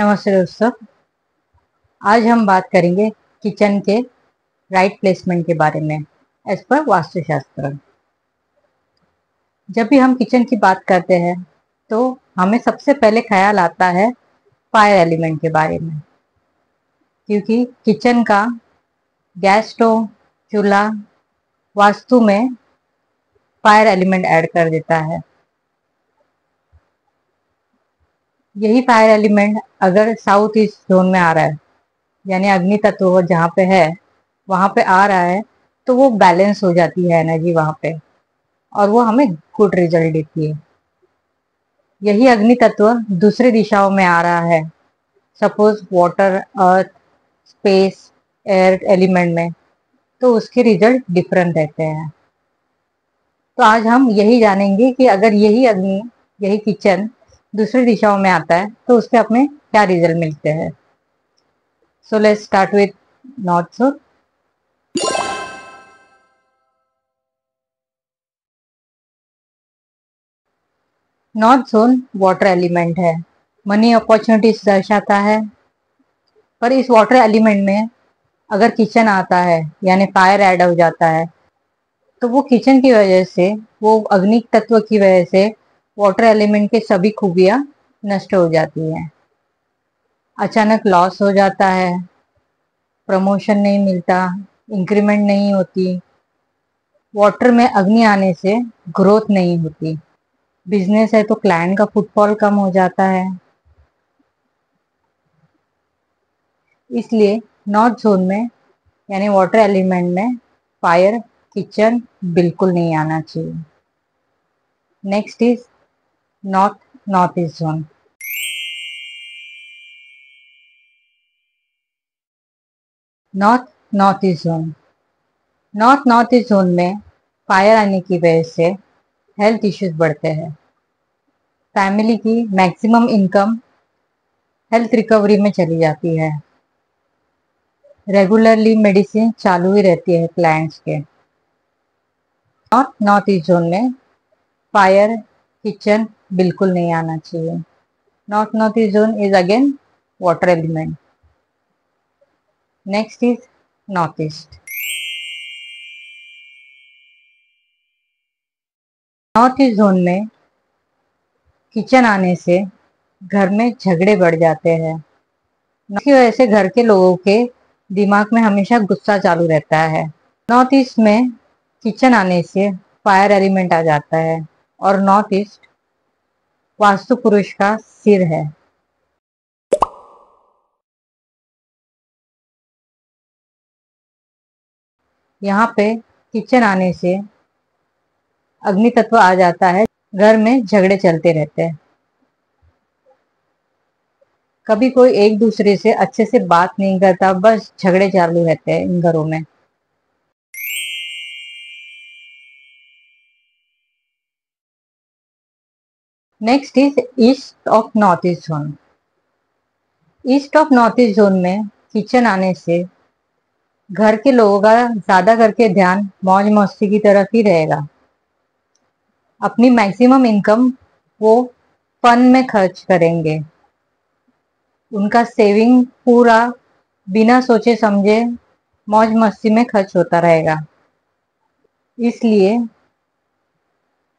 नमस्ते दोस्तों। आज हम बात करेंगे किचन के राइट प्लेसमेंट के बारे में एज पर वास्तुशास्त्र। जब भी हम किचन की बात करते हैं तो हमें सबसे पहले ख्याल आता है फायर एलिमेंट के बारे में, क्योंकि किचन का गैस स्टोव, चूल्हा वास्तु में फायर एलिमेंट ऐड कर देता है। यही फायर एलिमेंट अगर साउथ ईस्ट जोन में आ रहा है, यानी अग्नि तत्व जहाँ पे है वहां पे आ रहा है, तो वो बैलेंस हो जाती है एनर्जी वहां पे, और वो हमें गुड रिजल्ट देती है। यही अग्नि तत्व दूसरी दिशाओं में आ रहा है, सपोज वाटर, अर्थ, स्पेस, एयर एलिमेंट में, तो उसके रिजल्ट डिफरेंट रहते हैं। तो आज हम यही जानेंगे कि अगर यही अग्नि, यही किचन दूसरी दिशाओं में आता है तो उसके अपने क्या रिजल्ट मिलते हैं। So let's start with north zone. North zone water element है, मनी अपॉर्चुनिटीज दर्शाता है। पर इस वाटर एलिमेंट में अगर किचन आता है यानी फायर ऐड हो जाता है, तो वो किचन की वजह से, वो अग्नि तत्व की वजह से वाटर एलिमेंट के सभी खूबियां नष्ट हो जाती हैं। अचानक लॉस हो जाता है, प्रमोशन नहीं मिलता, इंक्रीमेंट नहीं होती। वाटर में अग्नि आने से ग्रोथ नहीं होती। बिजनेस है तो क्लाइंट का फुटफॉल कम हो जाता है। इसलिए नॉर्थ जोन में यानी वाटर एलिमेंट में फायर किचन बिल्कुल नहीं आना चाहिए। Next is north north east zone. North north east zone, north north east zone में फायर आने की वजह से हेल्थ इश्यूज बढ़ते हैं। फैमिली की मैक्सिमम इनकम हेल्थ रिकवरी में चली जाती है। रेगुलरली मेडिसिन चालू ही रहती है क्लाइंट्स के। नॉर्थ नॉर्थ ईस्ट जोन में फायर किचन बिल्कुल नहीं आना चाहिए। North north east zone is again water element. Next is north east. North east zone में किचन आने से घर में झगड़े बढ़ जाते हैं। इसकी वजह से घर के लोगों के दिमाग में हमेशा गुस्सा चालू रहता है। नॉर्थ ईस्ट में किचन आने से फायर एलिमेंट आ जाता है, और नॉर्थ ईस्ट वास्तु पुरुष का सिर है। यहाँ पे किचन आने से अग्नि तत्व आ जाता है, घर में झगड़े चलते रहते हैं। कभी कोई एक दूसरे से अच्छे से बात नहीं करता, बस झगड़े चालू रहते हैं इन घरों में। Next is east of north east zone. East of north east zone में किचन आने से घर के लोगों का ज्यादा करके ध्यान मौज मस्ती की तरफ ही रहेगा। अपनी मैक्सिमम इनकम वो फन में खर्च करेंगे। उनका सेविंग पूरा बिना सोचे समझे मौज मस्ती में खर्च होता रहेगा। इसलिए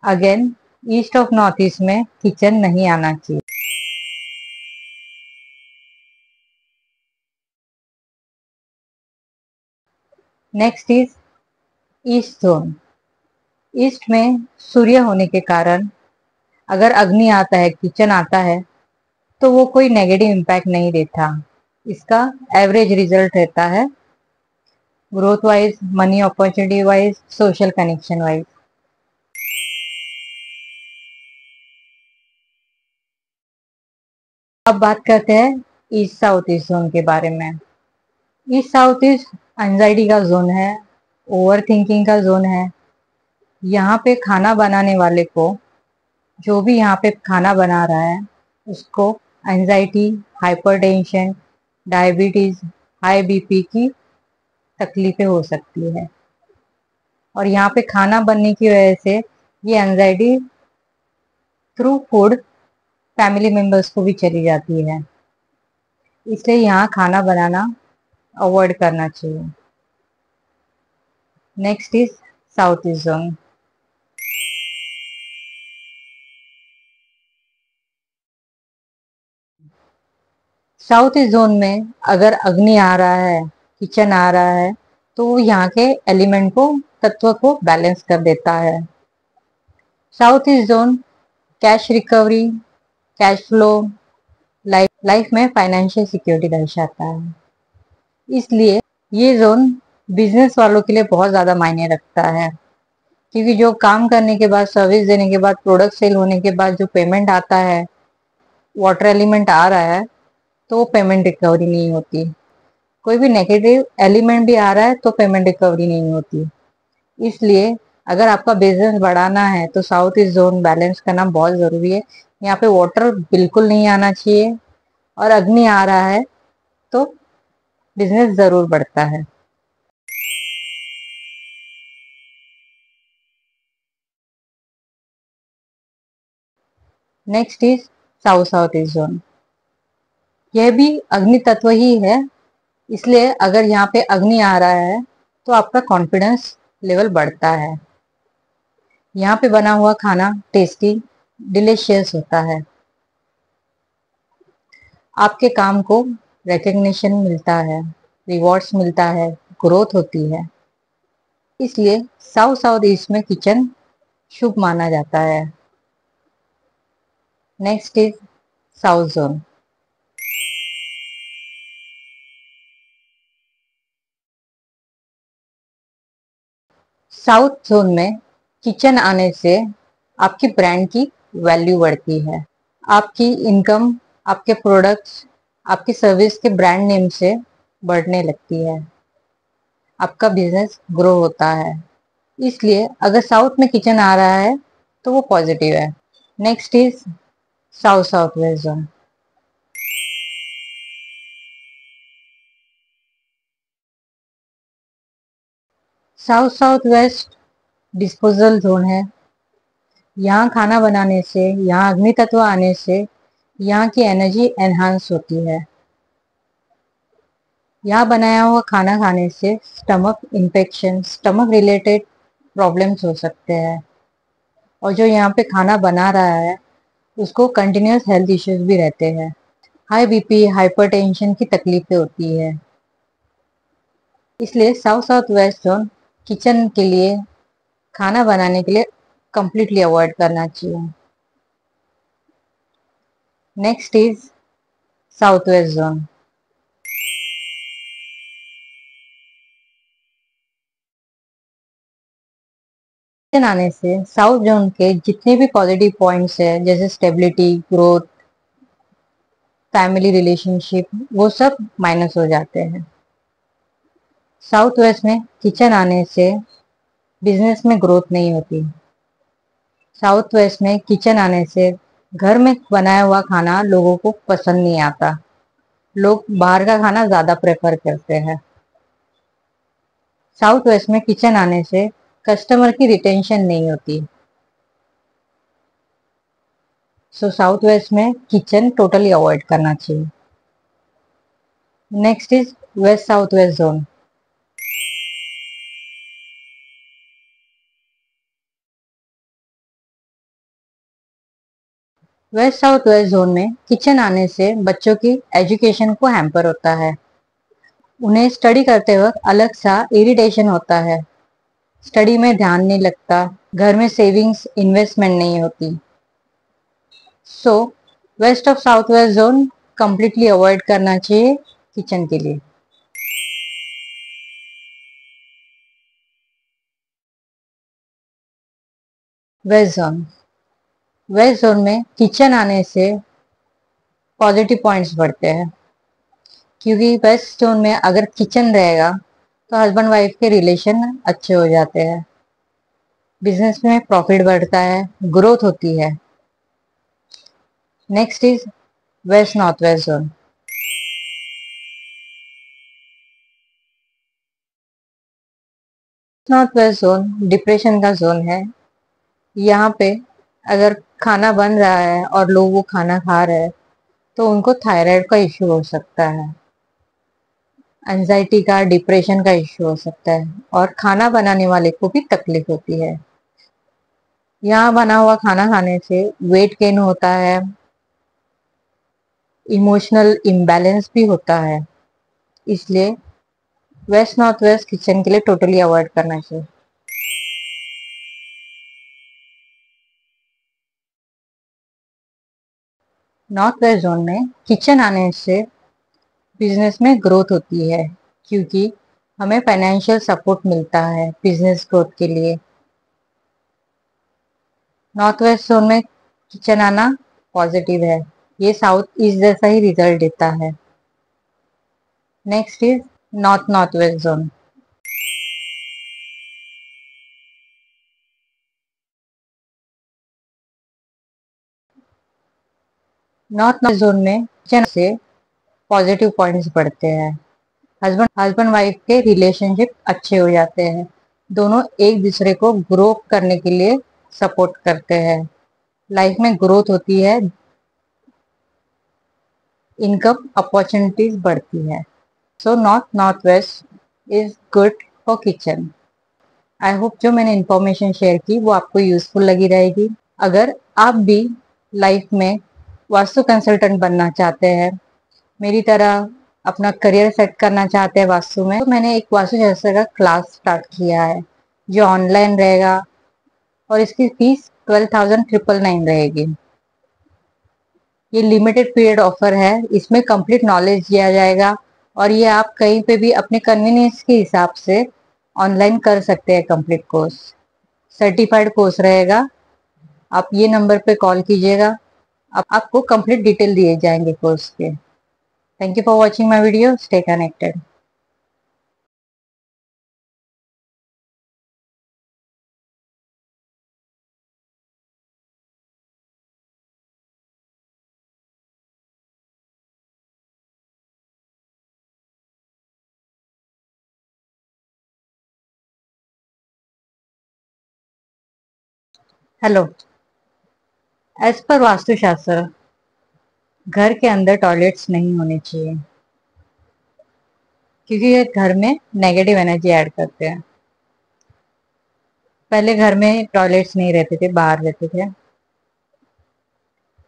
again east of north east में किचन नहीं आना चाहिए। Next is east zone. East में सूर्य होने के कारण अगर अग्नि आता है, किचन आता है, तो वो कोई नेगेटिव इम्पैक्ट नहीं देता। इसका एवरेज रिजल्ट रहता है growth wise, money opportunity wise, social connection wise. अब बात करते हैं ईस्ट साउथ ईस्ट जोन के बारे में। ईस्ट साउथ ईस्ट एंजाइटी का जोन है, ओवर थिंकिंग का जोन है। यहाँ पे खाना बनाने वाले को, जो भी यहाँ पे खाना बना रहा है, उसको anxiety, hypertension, diabetes, high BP की तकलीफें हो सकती है। और यहाँ पे खाना बनने की वजह से ये anxiety through food family members को भी चली जाती है। इसलिए यहाँ खाना बनाना अवॉइड करना चाहिए। Next is south east zone. South east zone में अगर अग्नि आ रहा है, किचन आ रहा है, तो वो यहाँ के एलिमेंट को, तत्व को बैलेंस कर देता है। South east zone cash recovery, cash flow, life में फाइनेंशियल सिक्योरिटी दर्शाता है। इसलिए ये जोन बिजनेस वालों के लिए बहुत ज्यादा मायने रखता है, क्योंकि जो काम करने के बाद, सर्विस देने के बाद, प्रोडक्ट सेल होने के बाद जो पेमेंट आता है, वाटर एलिमेंट आ रहा है, तो वो पेमेंट रिकवरी नहीं होती। कोई भी नेगेटिव एलिमेंट भी आ रहा है तो पेमेंट रिकवरी नहीं होती। इसलिए अगर आपका बिजनेस बढ़ाना है तो साउथ ईस्ट जोन बैलेंस करना बहुत जरूरी है। यहाँ पे वाटर बिल्कुल नहीं आना चाहिए, और अग्नि आ रहा है तो बिजनेस जरूर बढ़ता है। Next is south south east zone. यह भी अग्नि तत्व ही है, इसलिए अगर यहाँ पे अग्नि आ रहा है तो आपका कॉन्फिडेंस लेवल बढ़ता है। यहाँ पे बना हुआ खाना टेस्टी, डिलीशियस होता है। आपके काम को रिकग्निशन मिलता है, रिवॉर्ड्स मिलता है, ग्रोथ होती है। इसलिए साउथ साउथ ईस्ट में किचन शुभ माना जाता है। Next is south zone. South zone में किचन आने से आपकी ब्रांड की वैल्यू बढ़ती है। आपकी इनकम, आपके प्रोडक्ट्स, आपकी सर्विस के ब्रांड नेम से बढ़ने लगती है। आपका बिजनेस ग्रो होता है। इसलिए अगर साउथ में किचन आ रहा है तो वो पॉजिटिव है। Next is south south west zone. South south waste disposal zone है। यहाँ खाना बनाने से, यहाँ अग्नि तत्व आने से यहाँ की एनर्जी एनहांस होती है। यहाँ बनाया हुआ खाना खाने से stomach infection, stomach related problems हो सकते हैं, और जो यहाँ पे खाना बना रहा है उसको कंटिन्यूस हेल्थ इश्यूज भी रहते हैं। हाई बीपी, हाइपरटेंशन की तकलीफें होती है। इसलिए south south west zone kitchen के लिए, खाना बनाने के लिए कंप्लीटली अवॉइड करना चाहिए। Next is south west zone. Kitchen आने से साउथ जोन के जितने भी पॉजिटिव पॉइंट्स है, जैसे स्टेबिलिटी, ग्रोथ, फैमिली रिलेशनशिप, वो सब माइनस हो जाते हैं। साउथ वेस्ट में किचन आने से बिजनेस में ग्रोथ नहीं होती। साउथ वेस्ट में किचन आने से घर में बनाया हुआ खाना लोगों को पसंद नहीं आता। लोग बाहर का खाना ज्यादा प्रेफर करते हैं। साउथ वेस्ट में किचन आने से कस्टमर की रिटेंशन नहीं होती। सो साउथ वेस्ट में किचन टोटली अवॉइड करना चाहिए। Next is west south west zone. West south west zone में किचन आने से बच्चों की एजुकेशन को हैम्पर होता है। उन्हें स्टडी करते वक्त अलग सा इरिटेशन होता है। स्टडी में ध्यान नहीं लगता, घर में सेविंग्स, इन्वेस्टमेंट नहीं होती। So west of south west zone completely avoid करना चाहिए किचन के लिए। West zone. वेस्ट जोन में किचन आने से पॉजिटिव पॉइंट्स बढ़ते हैं, क्योंकि वेस्ट जोन में अगर किचन रहेगा तो हस्बैंड वाइफ के रिलेशन अच्छे हो जाते हैं, बिजनेस में प्रॉफिट बढ़ता है, ग्रोथ होती है। Next is west north west zone. North west zone depression का जोन है। यहाँ पे अगर खाना बन रहा है और लोग वो खाना खा रहे हैं तो उनको थायराइड का इश्यू हो सकता है, एंजाइटी का, डिप्रेशन का इश्यू हो सकता है, और खाना बनाने वाले को भी तकलीफ होती है। यहाँ बना हुआ खाना खाने से वेट गेन होता है, इमोशनल इम्बैलेंस भी होता है। इसलिए वेस्ट नॉर्थ वेस्ट किचन के लिए टोटली अवॉइड करना चाहिए। नॉर्थ वेस्ट जोन में किचन आने से बिजनेस में ग्रोथ होती है, क्योंकि हमें फाइनेंशियल सपोर्ट मिलता है बिजनेस ग्रोथ के लिए। नॉर्थ वेस्ट जोन में किचन आना पॉजिटिव है, ये साउथ ईस्ट जैसा ही रिजल्ट देता है। Next is north north west zone. North north zone में किचन से पॉजिटिव पॉइंट्स बढ़ते हैं। हस्बैंड हस्बैंड वाइफ के रिलेशनशिप अच्छे हो जाते हैं, दोनों एक दूसरे को ग्रो करने के लिए सपोर्ट करते हैं, लाइफ में ग्रोथ होती है, इनकम अपॉर्चुनिटीज बढ़ती है। So north north waste is good for kitchen. I hope जो मैंने इंफॉर्मेशन शेयर की वो आपको यूजफुल लगी रहेगी। अगर आप भी लाइफ में वास्तु कंसल्टेंट बनना चाहते हैं, मेरी तरह अपना करियर सेट करना चाहते हैं वास्तु में, तो मैंने एक वास्तु शास्त्र का क्लास स्टार्ट किया है जो ऑनलाइन रहेगा, और इसकी फीस 12,999 रहेगी। ये लिमिटेड पीरियड ऑफर है, इसमें कंप्लीट नॉलेज दिया जाएगा, और ये आप कहीं पे भी अपने कन्वीनियंस के हिसाब से ऑनलाइन कर सकते हैं। कंप्लीट कोर्स सर्टिफाइड कोर्स रहेगा। आप ये नंबर पे कॉल कीजिएगा, आपको कंप्लीट डिटेल दिए जाएंगे कोर्स के। Thank you for watching my video, stay connected. Hello. As पर वास्तुशास्त्र घर के अंदर टॉयलेट्स नहीं होने चाहिए, क्योंकि ये घर में नेगेटिव एनर्जी ऐड करते हैं। पहले घर में टॉयलेट्स नहीं रहते थे, बाहर रहते थे,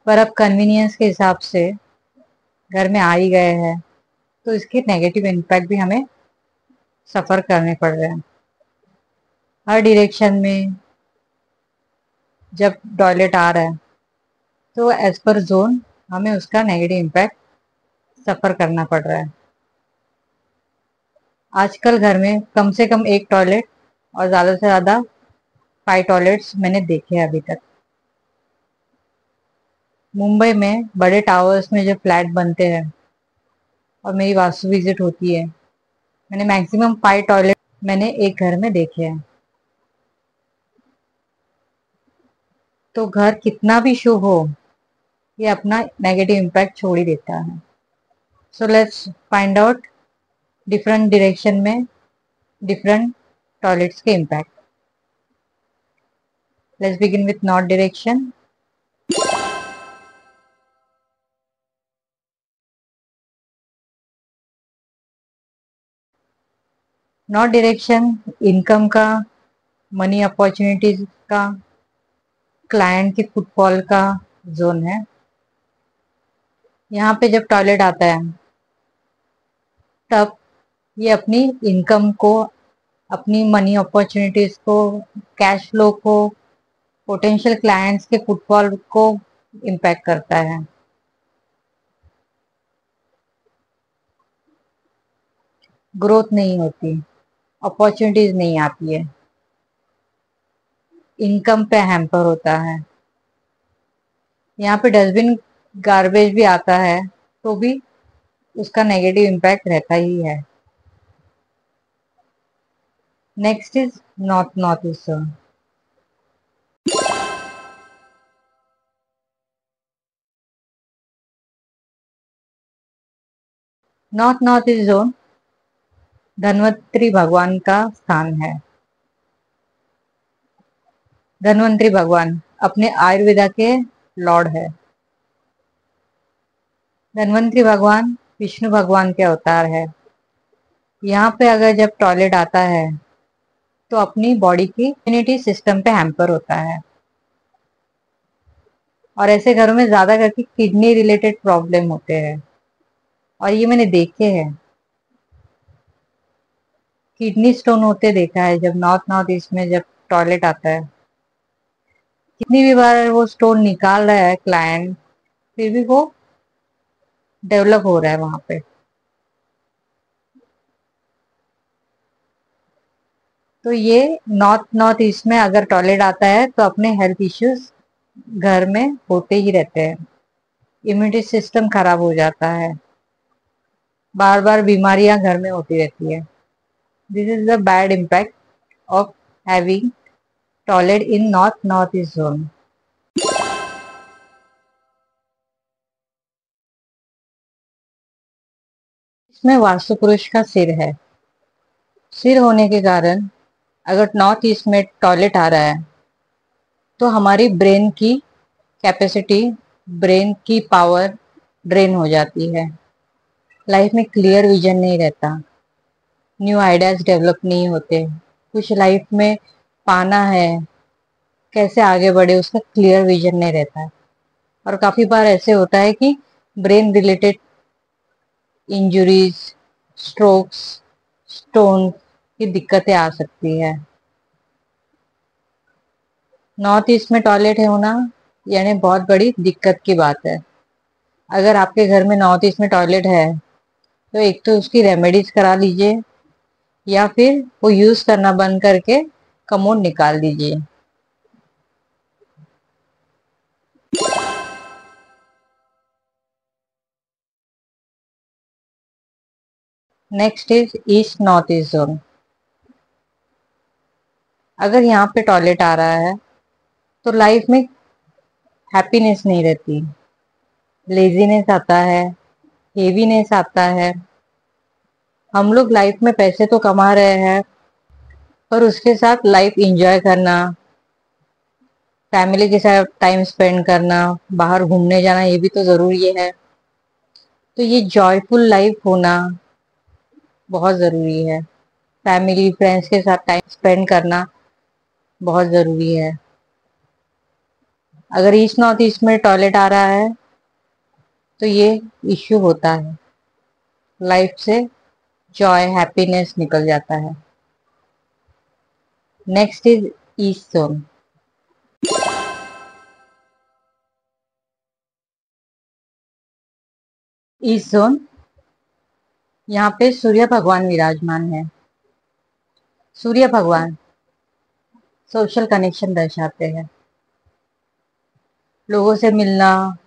पर अब कन्वीनियंस के हिसाब से घर में आ ही गए हैं, तो इसके नेगेटिव इम्पैक्ट भी हमें सफर करने पड़ रहे हैं। हर डायरेक्शन में जब टॉयलेट आ रहा है, तो एज पर जोन हमें उसका नेगेटिव इम्पैक्ट सफर करना पड़ रहा है। आजकल घर में कम से कम एक टॉयलेट, और ज़्यादा से ज़्यादा 5 टॉयलेट्स मैंने देखे हैं अभी तक। मुंबई में बड़े टावर्स में जो फ्लैट बनते हैं और मेरी वास्तु विजिट होती है, मैंने मैक्सिमम 5 टॉयलेट मैंने एक घर में देखे हैं। तो घर कितना भी शुभ हो, ये अपना नेगेटिव इम्पैक्ट छोड़ ही देता है। So let's find out different direction में डिफरेंट टॉयलेट्स के impact. Let's begin with north direction. North direction income का, मनी अपॉर्चुनिटीज का, क्लाइंट के फुटफॉल का जोन है। यहाँ पे जब टॉयलेट आता है, तब ये अपनी इनकम को, अपनी मनी अपॉर्चुनिटीज को, कैश फ्लो को, पोटेंशियल क्लाइंट्स के फुटफॉल को इम्पैक्ट करता है। ग्रोथ नहीं होती, अपॉर्चुनिटीज नहीं आती है, इनकम पे हैम्पर होता है। यहाँ पे डस्टबिन गार्बेज भी आता है, तो भी उसका नेगेटिव इम्पैक्ट रहता ही है। Next is north north east zone. North north east zone Dhanvantari भगवान का स्थान है। धन्वंतरी भगवान अपने आयुर्वेदा के लॉर्ड है। धन्वंतरी भगवान विष्णु भगवान के अवतार है। यहाँ पे अगर जब टॉयलेट आता है तो अपनी बॉडी की इम्यूनिटी सिस्टम पे हैम्पर होता है, और ऐसे घरों में ज्यादा करके किडनी रिलेटेड प्रॉब्लम होते हैं, और ये मैंने देखे हैं। किडनी स्टोन होते देखा है जब नॉर्थ ईस्ट में जब टॉयलेट आता है। कितनी भी बार वो स्टोन निकाल रहा है क्लाइंट, फिर भी वो डेवलप हो रहा है वहां पे। तो ये नॉर्थ ईस्ट में अगर टॉयलेट आता है तो अपने हेल्थ इश्यूज घर में होते ही रहते हैं। इम्यूनिटी सिस्टम खराब हो जाता है, बार बार बीमारियां घर में होती रहती है। This is the bad impact of having toilet in north east zone. इसमें वास्तु पुरुष का सिर है। सिर होने के कारण अगर नॉर्थ ईस्ट में टॉयलेट आ रहा है तो हमारी ब्रेन की कैपेसिटी, ब्रेन की पावर ड्रेन हो जाती है। लाइफ में क्लियर विजन नहीं रहता, न्यू आइडियाज डेवलप नहीं होते। कुछ लाइफ में पाना है, कैसे आगे बढ़े, उसका क्लियर विजन नहीं रहता है। और काफी बार ऐसे होता है कि brain related injuries, strokes, stone की दिक्कतें आ सकती है। नॉर्थ ईस्ट में टॉयलेट है होना यानी बहुत बड़ी दिक्कत की बात है। अगर आपके घर में नॉर्थ ईस्ट में टॉयलेट है तो एक तो उसकी रेमेडीज करा लीजिए, या फिर वो यूज करना बंद करके कमोड निकाल दीजिए। Next is east north east zone. अगर यहाँ पे टॉयलेट आ रहा है तो लाइफ में हैप्पीनेस नहीं रहती, लेजीनेस आता है, हेवीनेस आता है। हम लोग लाइफ में पैसे तो कमा रहे हैं, पर उसके साथ लाइफ एंजॉय करना, फैमिली के साथ टाइम स्पेंड करना, बाहर घूमने जाना, ये भी तो जरूरी है। तो ये जॉयफुल लाइफ होना बहुत जरूरी है। फैमिली फ्रेंड्स के साथ टाइम स्पेंड करना बहुत जरूरी है। अगर ईस्ट नॉर्थ ईस्ट में टॉयलेट आ रहा है तो ये इश्यू होता है, लाइफ से जॉय हैप्पीनेस निकल जाता है। Next is east zone. East zone, यहाँ पे सूर्य भगवान विराजमान है। सूर्य भगवान सोशल कनेक्शन दर्शाते हैं। लोगों से मिलना,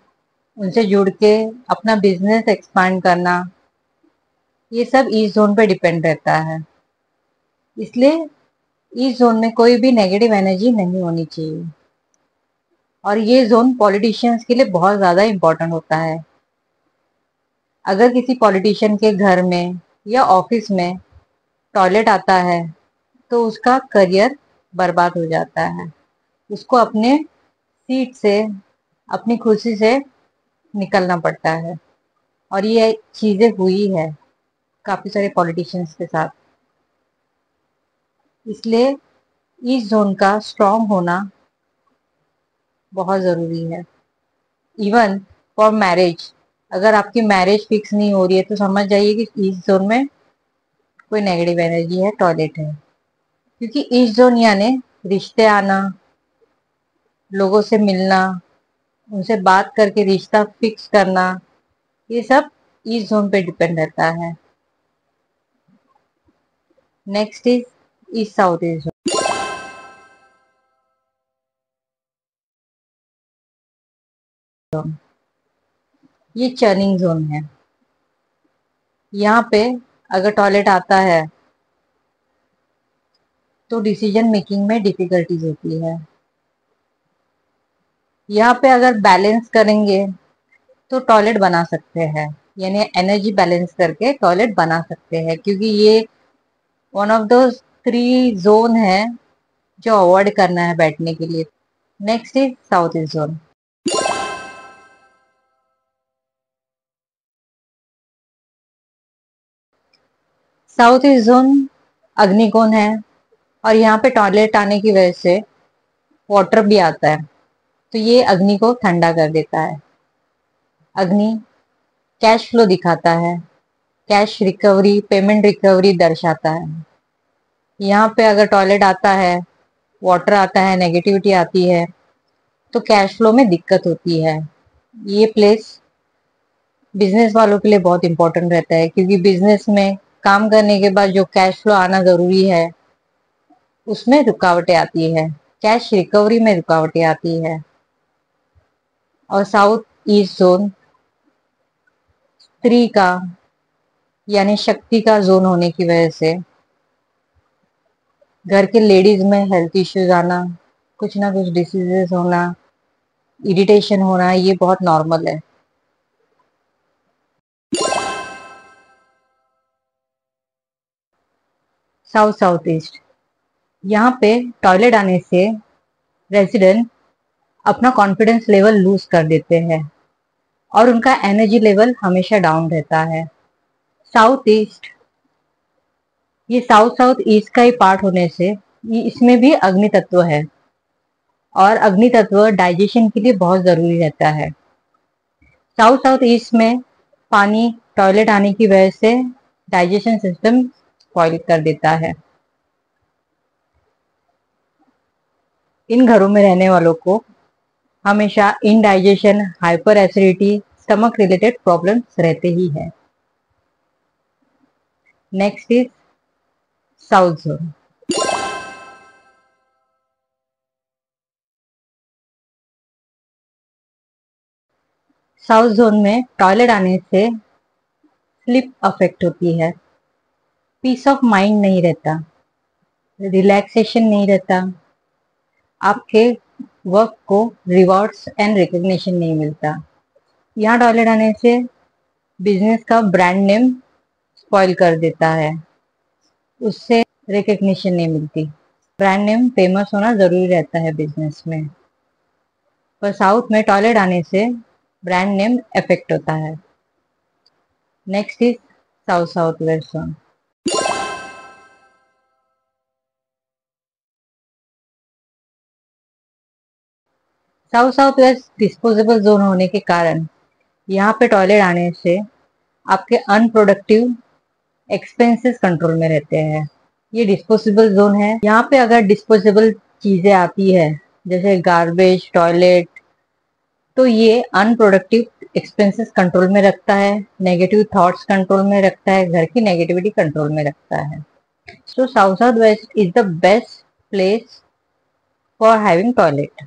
उनसे जुड़ के अपना बिजनेस एक्सपांड करना, ये सब ईस्ट जोन पे डिपेंड रहता है। इसलिए इस जोन में कोई भी नेगेटिव एनर्जी नहीं होनी चाहिए। और ये जोन पॉलिटिशियंस के लिए बहुत ज्यादा इंपॉर्टेंट होता है। अगर किसी पॉलिटिशियन के घर में या ऑफिस में टॉयलेट आता है तो उसका करियर बर्बाद हो जाता है। उसको अपने सीट से, अपनी खुशी से निकलना पड़ता है। और ये चीजें हुई है काफी सारे पॉलिटिशियंस के साथ। इसलिए इस जोन का स्ट्रांग होना बहुत जरूरी है। इवन फॉर मैरिज, अगर आपकी मैरिज फिक्स नहीं हो रही है तो समझ जाइए कि इस जोन में कोई नेगेटिव एनर्जी है, टॉयलेट है। क्योंकि इस जोन यानी रिश्ते आना, लोगों से मिलना, उनसे बात करके रिश्ता फिक्स करना, ये सब इस जोन पे डिपेंड रहता है। Next is east south east zone. ये चर्निंग जोन है। यहाँ पे अगर टॉयलेट आता है तो डिसीजन मेकिंग में डिफिकल्टीज होती है। यहाँ पे अगर बैलेंस करेंगे तो टॉयलेट बना सकते हैं, यानी एनर्जी बैलेंस करके टॉयलेट बना सकते हैं। क्योंकि ये वन ऑफ द 3 जोन है जो अवॉइड करना है बैठने के लिए। Next is south east zone. South east zone अग्निकोण है और यहाँ पे टॉयलेट आने की वजह से वाटर भी आता है, तो ये अग्नि को ठंडा कर देता है। अग्नि कैश फ्लो दिखाता है, कैश रिकवरी, पेमेंट रिकवरी दर्शाता है। यहाँ पे अगर टॉयलेट आता है, वाटर आता है, नेगेटिविटी आती है, तो कैश फ्लो में दिक्कत होती है। ये प्लेस बिजनेस वालों के लिए बहुत इंपॉर्टेंट रहता है, क्योंकि बिजनेस में काम करने के बाद जो कैश फ्लो आना जरूरी है उसमें रुकावटें आती है, कैश रिकवरी में रुकावटें आती है। और साउथ ईस्ट जोन स्त्री का यानी शक्ति का जोन होने की वजह से घर के लेडीज में हेल्थ इश्यूज आना, कुछ ना कुछ डिसीजेस होना, इरिटेशन होना, ये बहुत नॉर्मल है। साउथ साउथ ईस्ट, यहाँ पे टॉयलेट आने से रेजिडेंट अपना कॉन्फिडेंस लेवल लूज कर देते हैं और उनका एनर्जी लेवल हमेशा डाउन रहता है। साउथ ईस्ट, ये साउथ साउथ ईस्ट का ही पार्ट होने से ये इसमें भी अग्नि तत्व है और अग्नि तत्व डाइजेशन के लिए बहुत जरूरी रहता है। साउथ साउथ ईस्ट में पानी टॉयलेट आने की वजह से डाइजेशन सिस्टम स्पॉइल कर देता है। इन घरों में रहने वालों को हमेशा indigestion, hyper acidity, stomach related problems रहते ही है। Next is south zone. South zone में टॉयलेट आने से स्लीप अफेक्ट होती है, पीस ऑफ माइंड नहीं रहता, रिलैक्सेशन नहीं रहता, आपके वर्क को रिवॉर्ड्स एंड रिकग्निशन नहीं मिलता। यहाँ टॉयलेट आने से बिजनेस का ब्रांड नेम स्पॉइल कर देता है, उससे रिकग्निशन नहीं मिलती। ब्रांड नेम फेमस होना जरूरी रहता है बिजनेस में, पर साउथ में टॉयलेट आने से ब्रांड नेम इफेक्ट होता है। Next is south south west zone. South south waste disposable zone होने के कारण यहाँ पे टॉयलेट आने से आपके अनप्रोडक्टिव एक्सपेंसेस कंट्रोल में रहते हैं। ये डिस्पोजेबल जोन है, यहाँ पे अगर डिस्पोजेबल चीजें आती है जैसे गार्बेज, टॉयलेट, तो ये अनप्रोडक्टिव एक्सपेंसेस कंट्रोल में रखता है, नेगेटिव थॉट्स कंट्रोल में रखता है, घर की नेगेटिविटी कंट्रोल में रखता है। So south south west is the best place for having toilet.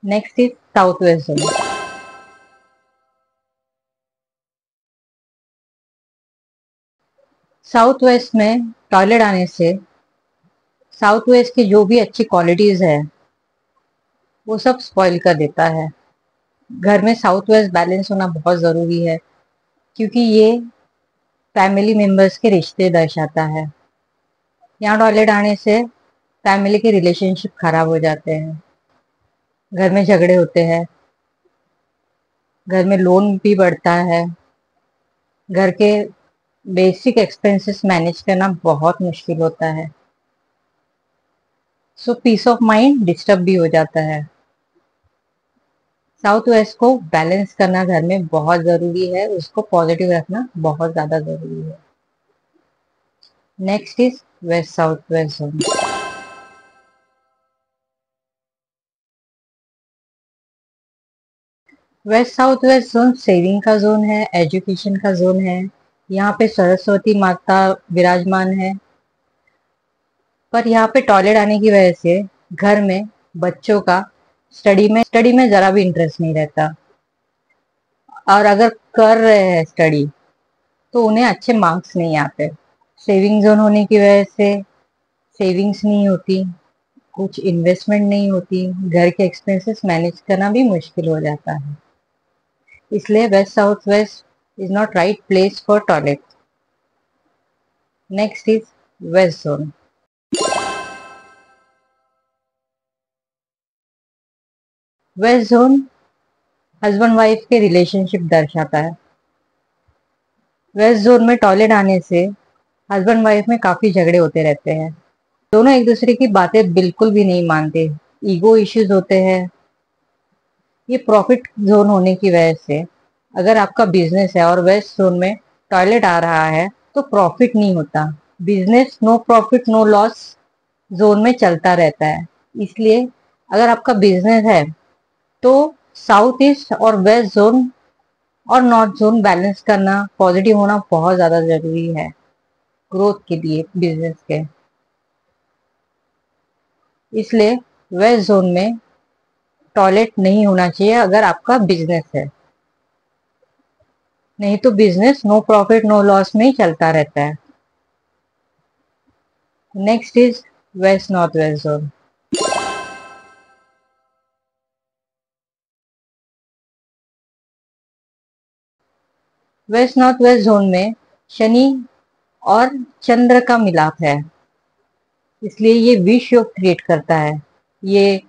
Next is south west zone. South west में टॉयलेट आने से साउथ वेस्ट की जो भी अच्छी क्वालिटीज है वो सब स्पॉइल कर देता है। घर में साउथ वेस्ट बैलेंस होना बहुत जरूरी है, क्योंकि ये फैमिली मेंबर्स के रिश्ते दर्शाता है। यहाँ टॉयलेट आने से फैमिली के रिलेशनशिप खराब हो जाते हैं, घर में झगड़े होते हैं, घर में लोन भी बढ़ता है, घर के बेसिक एक्सपेंसेस मैनेज करना बहुत मुश्किल होता है। सो पीस ऑफ माइंड डिस्टर्ब भी हो जाता है। साउथ वेस्ट को बैलेंस करना घर में बहुत जरूरी है, उसको पॉजिटिव रखना बहुत ज्यादा जरूरी है। Next is west south west zone. West south west zone saving का जोन है, एजुकेशन का जोन है। यहाँ पे सरस्वती माता विराजमान है, पर यहाँ पे टॉयलेट आने की वजह से घर में बच्चों का स्टडी में जरा भी इंटरेस्ट नहीं रहता, और अगर कर रहे हैं स्टडी तो उन्हें अच्छे मार्क्स नहीं आते। सेविंग जोन होने की वजह से सेविंग्स नहीं होती, कुछ इन्वेस्टमेंट नहीं होती, घर के एक्सपेंसेस मैनेज करना भी मुश्किल हो जाता है। इसलिए west south west is not right place for toilet. Next is waste zone. West zone husband wife के रिलेशनशिप दर्शाता है। वेस्ट जोन में टॉयलेट आने से हस्बैंड वाइफ में काफी झगड़े होते रहते हैं। दोनों एक दूसरे की बातें बिल्कुल भी नहीं मानते। ईगो इश्यूज होते हैं। ये प्रॉफिट जोन होने की वजह से अगर आपका बिजनेस है और वेस्ट जोन में टॉयलेट आ रहा है तो प्रॉफिट नहीं होता। Business no profit no loss zone में चलता रहता है। इसलिए अगर आपका बिजनेस है तो साउथ ईस्ट और वेस्ट जोन और नॉर्थ जोन बैलेंस करना, पॉजिटिव होना बहुत ज्यादा जरूरी है ग्रोथ के लिए बिजनेस के। इसलिए वेस्ट जोन में टॉयलेट नहीं होना चाहिए अगर आपका बिजनेस है। नहीं तो business no profit no loss में ही चलता रहता है। Next is west north west zone. West north west zone में शनि और चंद्र का मिलाप है, इसलिए ये विष योग क्रिएट करता है। ये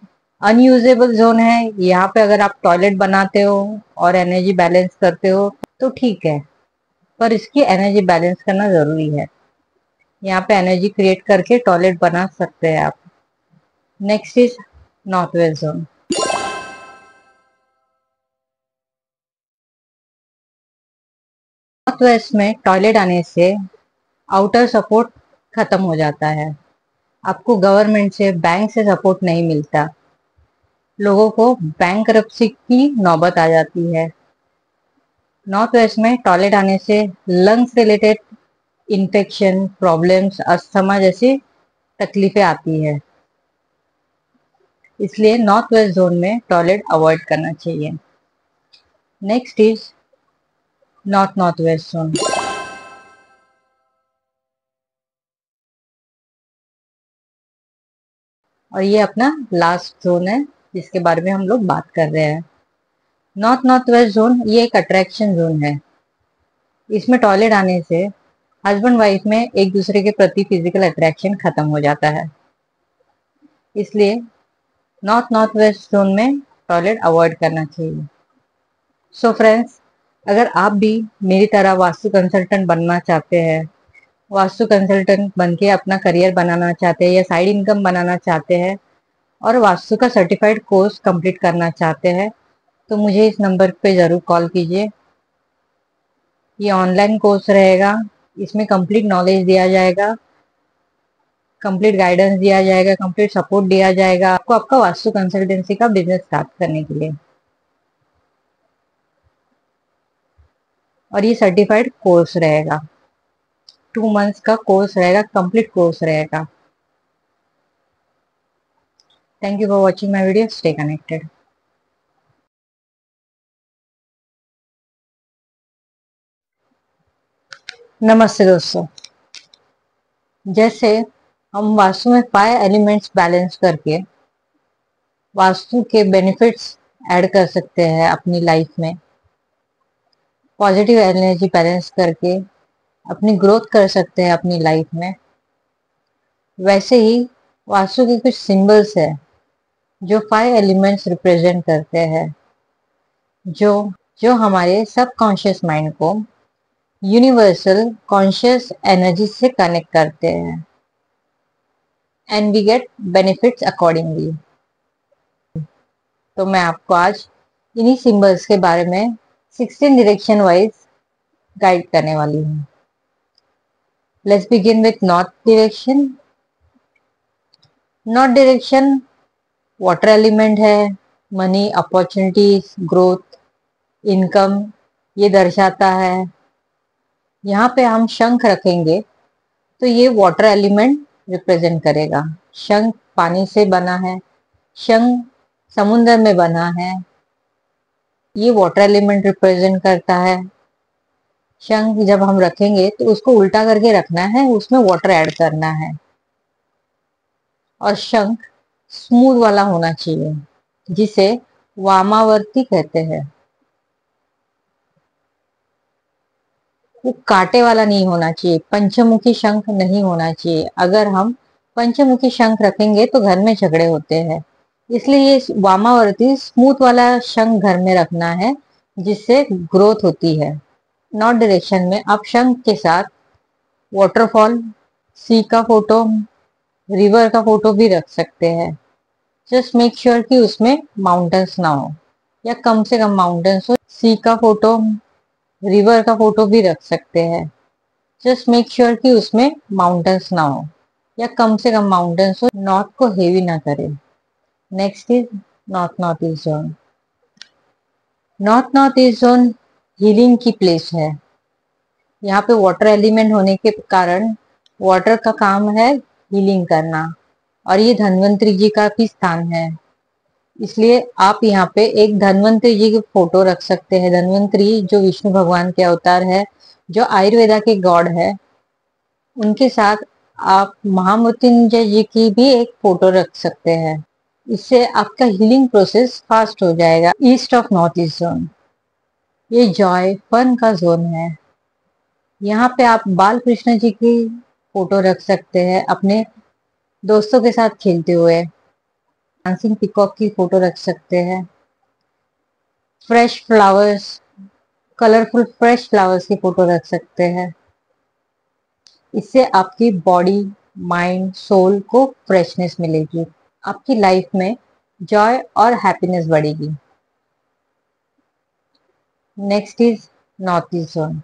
अनयूजेबल जोन है। यहाँ पे अगर आप टॉयलेट बनाते हो और एनर्जी बैलेंस करते हो तो ठीक है, पर इसकी एनर्जी बैलेंस करना जरूरी है। यहाँ पे एनर्जी क्रिएट करके टॉयलेट बना सकते हैं आप। Next is north west zone. North west में टॉयलेट आने से आउटर सपोर्ट खत्म हो जाता है। आपको गवर्नमेंट से, बैंक से सपोर्ट नहीं मिलता। लोगों को बैंकरप्सी की नौबत आ जाती है। नॉर्थ वेस्ट में टॉयलेट आने से lungs related infection, problems, asthma जैसी तकलीफें आती है। इसलिए नॉर्थ वेस्ट जोन में टॉयलेट अवॉइड करना चाहिए। Next is north north west zone. और ये अपना लास्ट जोन है जिसके बारे में हम लोग बात कर रहे हैं। नॉर्थ नॉर्थ वेस्ट जोन ये एक अट्रैक्शन जोन है। इसमें टॉयलेट आने से हस्बैंड वाइफ में एक दूसरे के प्रति फिजिकल अट्रैक्शन खत्म हो जाता है। इसलिए नॉर्थ नॉर्थ वेस्ट जोन में टॉयलेट अवॉइड करना चाहिए। सो फ्रेंड्स, अगर आप भी मेरी तरह वास्तु कंसल्टेंट बनना चाहते हैं, वास्तु कंसल्टेंट बन के अपना करियर बनाना चाहते हैं या साइड इनकम बनाना चाहते हैं और वास्तु का सर्टिफाइड कोर्स कंप्लीट करना चाहते हैं तो मुझे इस नंबर पे ज़रूर कॉल कीजिए। ये ऑनलाइन कोर्स रहेगा। इसमें कंप्लीट नॉलेज दिया जाएगा, कंप्लीट गाइडेंस दिया जाएगा, कंप्लीट सपोर्ट दिया जाएगा आपको आपका वास्तु कंसल्टेंसी का बिजनेस स्टार्ट करने के लिए। और ये सर्टिफाइड कोर्स रहेगा, 2 मंथ्स का कोर्स रहेगा, कंप्लीट कोर्स रहेगा। Thank you for watching my video. Stay connected. नमस्ते दोस्तों। जैसे हम वास्तु में 5 एलिमेंट्स बैलेंस करके वास्तु के बेनिफिट्स ऐड कर सकते हैं अपनी लाइफ में, पॉजिटिव एनर्जी बैलेंस करके अपनी ग्रोथ कर सकते हैं अपनी लाइफ में, वैसे ही वास्तु के कुछ सिंबल्स है जो 5 एलिमेंट्स रिप्रेजेंट करते हैं, जो जो हमारे सबकॉन्शियस माइंड को यूनिवर्सल कॉन्शियस एनर्जी से कनेक्ट करते हैं and we get benefits accordingly. तो मैं आपको आज इन्हीं सिंबल्स के बारे में 16 डायरेक्शन वाइज गाइड करने वाली हूँ। Let's begin with north direction. North direction water element है। मनी, अपॉर्चुनिटीज, ग्रोथ, इनकम ये दर्शाता है। यहाँ पे हम शंख रखेंगे तो ये वाटर एलिमेंट रिप्रेजेंट करेगा। शंख पानी से बना है, शंख समुद्र में बना है, ये वाटर एलिमेंट रिप्रेजेंट करता है। शंख जब हम रखेंगे तो उसको उल्टा करके रखना है, उसमें वाटर ऐड करना है। और शंख स्मूथ वाला होना चाहिए जिसे वामावर्ती कहते हैं। वो कांटे वाला नहीं होना चाहिए, पंचमुखी शंख नहीं होना चाहिए। अगर हम पंचमुखी शंख रखेंगे तो घर में झगड़े होते हैं। इसलिए ये वामावर्ती स्मूथ वाला शंख घर में रखना है जिससे ग्रोथ होती है। नॉर्थ डायरेक्शन में आप शंख के साथ वाटरफॉल, सी का फोटो, रिवर का फोटो भी रख सकते हैं। जस्ट मेक श्योर कि उसमें माउंटेन्स ना हो, या कम से कम माउंटेन्स हो। सी का फोटो, रिवर का फोटो भी रख सकते हैं। जस्ट मेक श्योर कि उसमें माउंटेन्स ना हो, या कम से कम माउंटेन्स हो, नॉर्थ को हेवी ना करे। Next is north north east zone. North north east zone healing की प्लेस है। यहाँ पे वाटर एलिमेंट होने के कारण वाटर का काम है हीलिंग करना, और ये धन्वंतरी जी का भी स्थान है। इसलिए आप यहाँ पे एक धन्वंतरी जी की फोटो रख सकते हैं। धन्वंतरी जो विष्णु भगवान के अवतार है, जो आयुर्वेदा के गॉड है, उनके साथ आप महामृत्युंजय जी की भी एक फोटो रख सकते हैं। इससे आपका हीलिंग प्रोसेस फास्ट हो जाएगा। East of north east zone, ये जॉय फन का जोन है। यहाँ पे आप बाल कृष्ण जी की फोटो रख सकते हैं अपने दोस्तों के साथ खेलते हुए। डांसिंग पीकॉक की फोटो रख सकते हैं। Fresh flowers, colourful fresh flowers की फोटो रख सकते हैं। इससे आपकी बॉडी, माइंड, सोल को फ्रेशनेस मिलेगी। आपकी लाइफ में जॉय और हैप्पीनेस बढ़ेगी। Next is north east zone.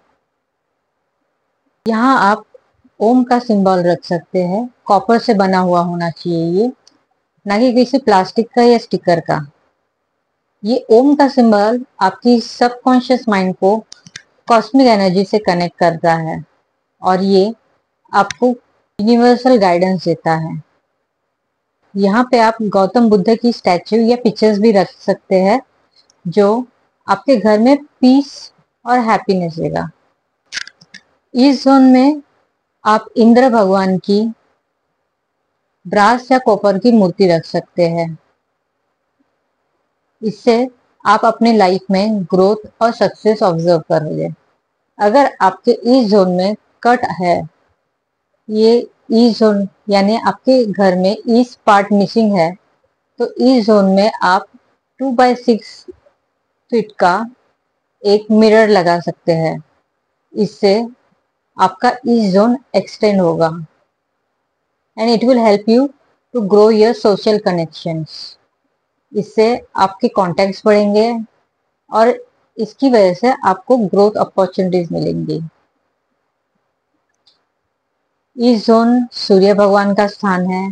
यहाँ आप ओम का सिंबल रख सकते हैं। कॉपर से बना हुआ होना चाहिए ये, ना कि किसी प्लास्टिक का या स्टिकर का। ये ओम का सिंबल आपकी सबकॉन्शियस माइंड को कॉस्मिक एनर्जी से कनेक्ट करता है, और ये आपको यूनिवर्सल गाइडेंस देता है। यहाँ पे आप गौतम बुद्ध की स्टैचू या पिक्चर्स भी रख सकते हैं, जो आपके घर में पीस और हैप्पीनेस देगा। इस जोन में आप इंद्र भगवान की ब्रास या कॉपर की मूर्ति रख सकते हैं। इससे आप अपने लाइफ में ग्रोथ और सक्सेस ऑब्जर्व करोगे। अगर आपके इस जोन में कट है, ये ईस्ट जोन यानी आपके घर में ईस्ट पार्ट मिसिंग है, तो इस जोन में आप 2x6 फीट का एक मिरर लगा सकते हैं। इससे आपका ईस्ट जोन एक्सटेंड होगा, and it will help you to grow your social connections. इससे आपके कॉन्टेक्ट्स बढ़ेंगे, और इसकी वजह से आपको ग्रोथ अपॉर्चुनिटीज मिलेंगी। इस जोन सूर्य भगवान का स्थान है।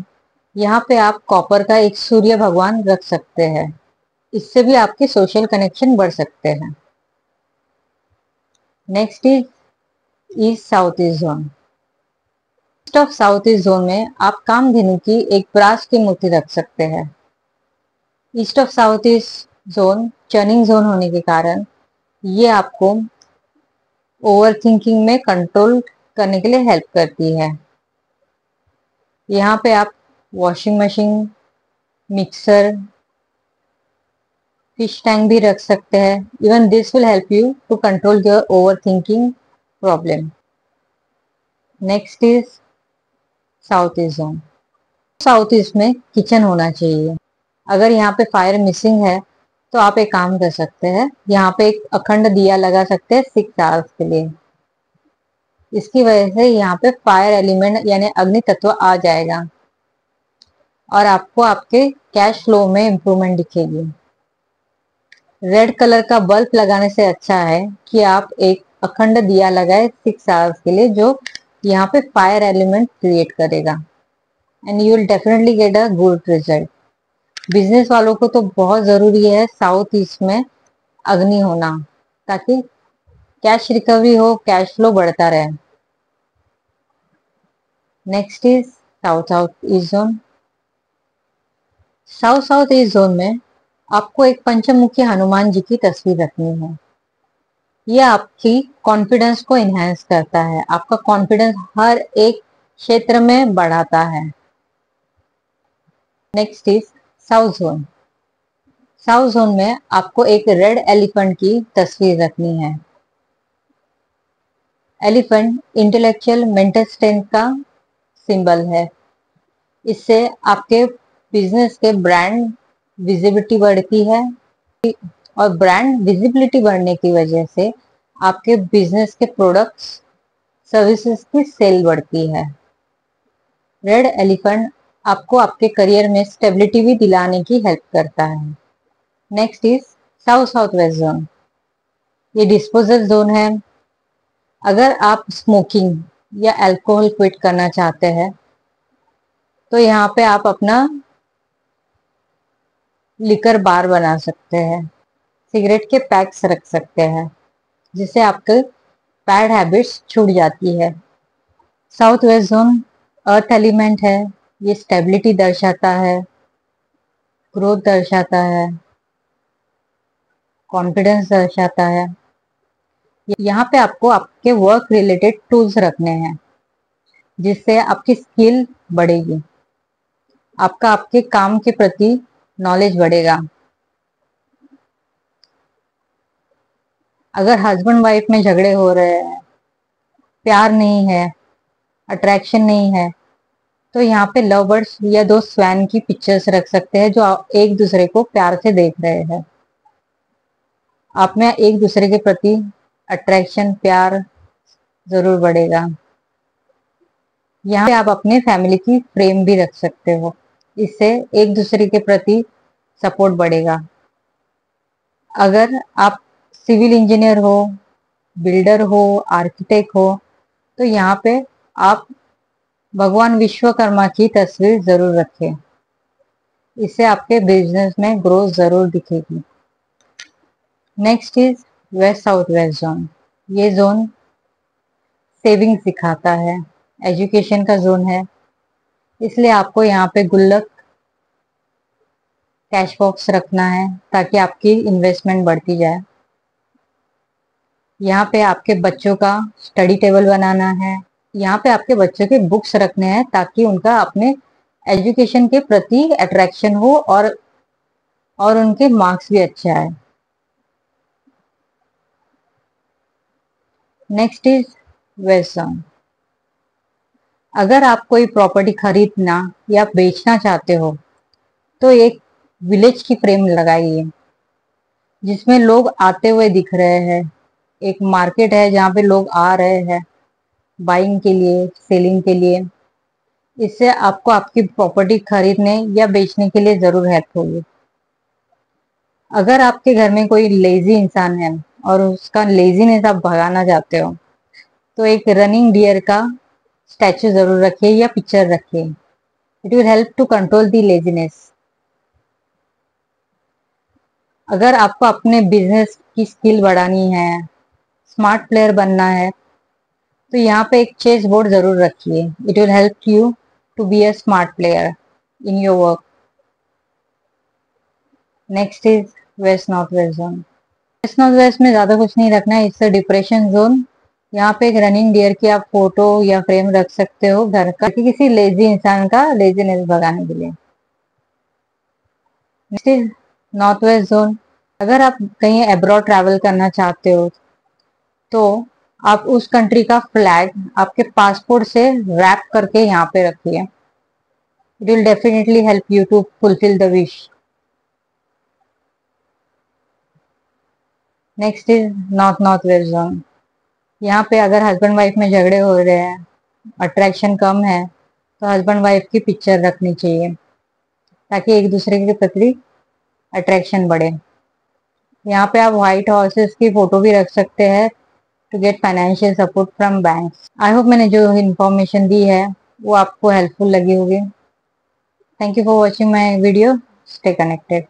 यहाँ पे आप कॉपर का एक सूर्य भगवान रख सकते हैं। इससे भी आपके सोशल कनेक्शन बढ़ सकते हैं। Next is east south east zone. East of south east zone में आप कामधेनु की एक ब्रास की मूर्ति रख सकते हैं। East of south east zone churning zone होने के कारण ये आपको ओवर थिंकिंग में कंट्रोल करने के लिए हेल्प करती है। यहाँ पे आप washing machine, mixer, fish tank भी रख सकते हैं। Even this will help you to control your over thinking problem. Next is south east zone. South east में किचन होना चाहिए। अगर यहाँ पे फायर मिसिंग है, तो आप एक काम कर सकते हैं, यहाँ पे एक अखंड दिया लगा सकते हैं 6 आवर्स के लिए। इसकी वजह से यहाँ पे फायर एलिमेंट यानी अग्नि तत्व आ जाएगा, और आपको आपके कैश फ्लो में इंप्रूवमेंट दिखेगी। रेड कलर का बल्ब लगाने से अच्छा है कि आप एक अखंड दिया लगाए 6 आवर्स के लिए, जो यहाँ पे फायर एलिमेंट क्रिएट करेगा, and you will definitely get a good result. Business वालों को तो बहुत जरूरी है साउथ ईस्ट में अग्नि होना, ताकि कैश रिकवरी हो, कैश फ्लो बढ़ता रहे। Next is south south east zone. South south east zone में आपको एक पंचमुखी हनुमान जी की तस्वीर रखनी है। यह आपकी कॉन्फिडेंस को इनहेंस करता है, आपका कॉन्फिडेंस हर एक क्षेत्र में बढ़ाता है। Next is south zone. South zone में आपको एक रेड एलिफेंट की तस्वीर रखनी है। एलिफेंट इंटेलेक्चुअल मेंटल स्ट्रेंथ का सिंबल है। इससे आपके बिजनेस के ब्रांड विजिबिलिटी बढ़ती है, और ब्रांड विजिबिलिटी बढ़ने की वजह से आपके बिजनेस के प्रोडक्ट्स सर्विसेज की सेल बढ़ती है। रेड एलिफेंट आपको आपके करियर में स्टेबिलिटी भी दिलाने की हेल्प करता है। Next is south south west zone. ये डिस्पोजल जोन है। अगर आप स्मोकिंग या अल्कोहल क्विट करना चाहते हैं तो यहाँ पे आप अपना लिकर बार बना सकते हैं, सिगरेट के पैक्स रख सकते हैं, जिससे आपके बैड हैबिट्स छूट जाती है। South west zone earth element है। ये स्टेबिलिटी दर्शाता है, ग्रोथ दर्शाता है, कॉन्फिडेंस दर्शाता है। यहाँ पे आपको आपके वर्क रिलेटेड टूल्स रखने हैं, जिससे आपकी स्किल बढ़ेगी, आपका आपके काम के प्रति नॉलेज बढ़ेगा। अगर हस्बैंड वाइफ में झगड़े हो रहे हैं, प्यार नहीं है, अट्रैक्शन नहीं है, तो यहाँ पे लव बर्ड्स या दो स्वैन की पिक्चर्स रख सकते हैं जो एक दूसरे को प्यार से देख रहे हैं। आप में एक दूसरे के प्रति अट्रैक्शन, प्यार जरूर बढ़ेगा। यहाँ पे आप अपने फैमिली की फ्रेम भी रख सकते हो, इससे एक दूसरे के प्रति सपोर्ट बढ़ेगा। अगर आप सिविल इंजीनियर हो, बिल्डर हो, आर्किटेक्ट हो, तो यहाँ पे आप भगवान विश्वकर्मा की तस्वीर जरूर रखें, इससे आपके बिजनेस में ग्रोथ जरूर दिखेगी। Next is west south west zone. ये जोन सेविंग सिखाता है, एजुकेशन का जोन है, इसलिए आपको यहाँ पे गुल्लक, कैश बॉक्स रखना है ताकि आपकी इन्वेस्टमेंट बढ़ती जाए। यहाँ पे आपके बच्चों का स्टडी टेबल बनाना है। यहाँ पे आपके बच्चों के बुक्स रखने हैं ताकि उनका अपने एजुकेशन के प्रति अट्रैक्शन हो और उनके मार्क्स भी अच्छे आए। Next is west zone. अगर आप कोई प्रॉपर्टी खरीदना या बेचना चाहते हो तो एक विलेज की फ्रेम लगाइए, जिसमें लोग आते हुए दिख रहे हैं। एक मार्केट है जहाँ पे लोग आ रहे हैं बाइंग के लिए, सेलिंग के लिए। इससे आपको आपकी प्रॉपर्टी खरीदने या बेचने के लिए जरूर हेल्प होगी। अगर आपके घर में कोई लेजी इंसान है और उसका लेजीनेस आप भगाना चाहते हो तो एक रनिंग डियर का स्टैचू जरूर रखिए या पिक्चर रखिए। It will help to control the laziness. अगर आपको अपने बिजनेस की स्किल बढ़ानी है, स्मार्ट प्लेयर बनना है, तो यहाँ पे एक चेस बोर्ड जरूर रखिए। It will help you to be a smart player in your work. Next is west north west zone. West north west में ज्यादा कुछ नहीं रखना है, इससे डिप्रेशन जोन। यहाँ पे एक रनिंग डियर की आप फोटो या फ्रेम रख सकते हो घर का, कि किसी लेजी इंसान का लेजीनेस भगाने के लिए। Next is north west zone. अगर आप कहीं अब्रॉड ट्रैवल करना चाहते हो तो आप उस कंट्री का फ्लैग आपके पासपोर्ट से रैप करके यहाँ पे रखिए। It will definitely help you to fulfil the wish. Next is north north west zone. यहाँ पे अगर हस्बैंड वाइफ में झगड़े हो रहे हैं, अट्रैक्शन कम है, तो हस्बैंड वाइफ की पिक्चर रखनी चाहिए ताकि एक दूसरे के प्रति अट्रैक्शन बढ़े। यहाँ पे आप व्हाइट हॉर्सेस की फोटो भी रख सकते हैं to get financial support from bank. I hope मैंने जो इन्फॉर्मेशन दी है वो आपको हेल्पफुल लगी होगी। Thank you for watching my video. Stay connected.